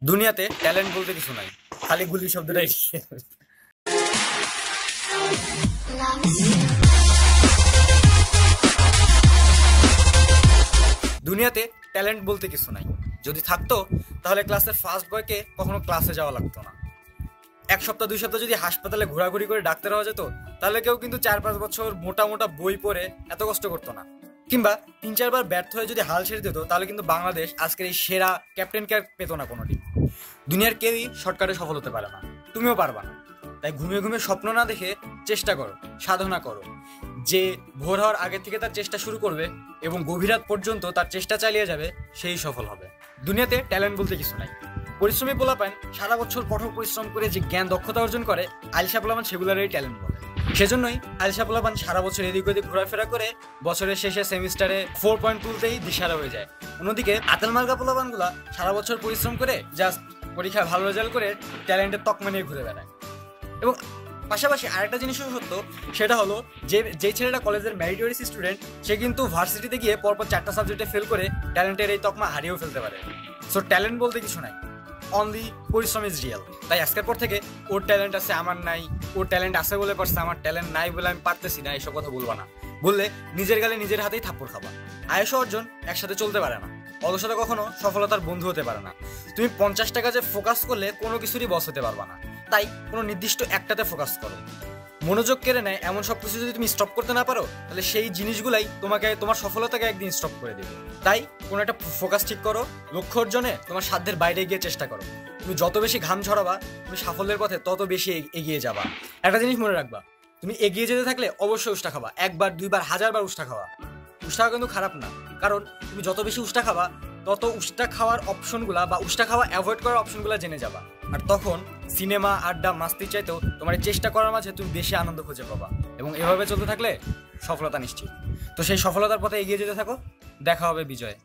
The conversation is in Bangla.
দুনিয়াতে ট্যালেন্ট বলতে কিছু নাই, খালি গুলি শব্দটাই। দুনিয়াতে ট্যালেন্ট বলতে কিছু নাই, যদি থাকতো তাহলে ক্লাসের ফার্স্ট বয়কে কখনো ক্লাসে যাওয়া লাগতো না। এক সপ্তাহ 2 সপ্তাহ যদি হাসপাতালে ঘোরাঘুরি করে ডাক্তার হওয়া যেত, তাহলে কেউ কিন্তু 4-5 বছর মোটা মোটা বই পড়ে এত কষ্ট করতো না। কিংবা 3-4 বার ব্যর্থ হয়ে যদি হাল ছেড়ে দিত, তাহলে কিন্তু বাংলাদেশ আজকের এই সেরা ক্যাপ্টেনকে আর পেতো না কোনো টিম। দুনিয়ার কেউই শর্টকাটে সফল হতে পারে না, তুমিও পারবা না। তাই ঘুমিয়ে ঘুমিয়ে স্বপ্ন না দেখে চেষ্টা করো, সাধনা করো। যে ভোর হওয়ার আগে থেকে তার চেষ্টা শুরু করবে এবং গভীর রাত পর্যন্ত তার চেষ্টা চালিয়ে যাবে, সেই সফল হবে। দুনিয়াতে ট্যালেন্ট বলতে কিছু নাই। পরিশ্রমী পোলাপান সারা বছর কঠোর পরিশ্রম করে যে জ্ঞান দক্ষতা অর্জন করে, আলিশা পোলাপান সেগুলোরই ট্যালেন্ট বলে। সেজন্যই আলিশা পোলাপান সারা বছর এদিক ওদিক ঘোরাফেরা করে বছরের শেষে সেমিস্টারে 4 পয়েন্ট তুলতেই দিশারা হয়ে যায়। অন্যদিকে আতেল মার্কা পোলাপানগুলা সারা বছর পরিশ্রম করে জাস্ট পরীক্ষায় ভালো রেজাল্ট করে ট্যালেন্টের তকমা নিয়ে ঘুরে বেড়ায়। এবং পাশাপাশি আরেকটা জিনিসও সত্য, সেটা হলো যে ছেলেটা কলেজের মেরিটোরিয়াস স্টুডেন্ট, সে কিন্তু ভার্সিটিতে গিয়ে পরপর 4টা সাবজেক্টে ফেল করে ট্যালেন্টের এই তকমা হারিয়েও ফেলতে পারে। সো ট্যালেন্ট বলতে কিছু নাই, অনলি পরিশ্রম ইজ রিয়েল। তাই আজকের পর থেকে ওর ট্যালেন্ট আছে আমার নাই, ওর ট্যালেন্ট আছে বলে পারছে, আমার ট্যালেন্ট নাই বলে আমি পারতেছি না, এইসব কথা বলবা না। বললে নিজের গালে নিজের হাতেই থাপ্পড় খাবা। আয়ুষ অর্জন একসাথে চলতে পারে না, অলসতা কখনো সফলতার বন্ধু হতে পারে না। তুমি 50 টাকা যে ফোকাস করলে কোনো কিছুরই বস হতে পারবা না। তাই কোনো নির্দিষ্ট একটাতে ফোকাস করো। মনোযোগ কেড়ে নেয় এমন সব কিছু যদি তুমি স্টপ করতে না পারো, তাহলে সেই জিনিসগুলাই তোমার সফলতাকে একদিন স্টপ করে দেবে। তাই কোনো একটা ফোকাস ঠিক করো, লক্ষ্য অর্জনে তোমার সাধ্যের বাইরে গিয়ে চেষ্টা করো। তুমি যত বেশি ঘাম ঝরাবা, তুমি সাফল্যের পথে তত বেশি এগিয়ে যাবা। একটা জিনিস মনে রাখবা, তুমি এগিয়ে যেতে থাকলে অবশ্যই উষ্টা খাবা, 1 বার 2 বার 1000 বার উষ্টা খাওয়া। উষ্টা কিন্তু খারাপ না, কারণ তুমি যত বেশি উষ্টা খাবা, তত উষ্টা খাওয়ার অপশনগুলা বা উষ্টা খাওয়া অ্যাভয়েড করার অপশনগুলো জেনে যাবা। আর তখন সিনেমা, আড্ডা, মাস্তি চাইতেও তোমার চেষ্টা করার মাঝে তুমি বেশি আনন্দ খুঁজে পাবা। এবং এভাবে চলতে থাকলে সফলতা নিশ্চিত। তো সেই সফলতার পথে এগিয়ে যেতে থাকো, দেখা হবে বিজয়ে।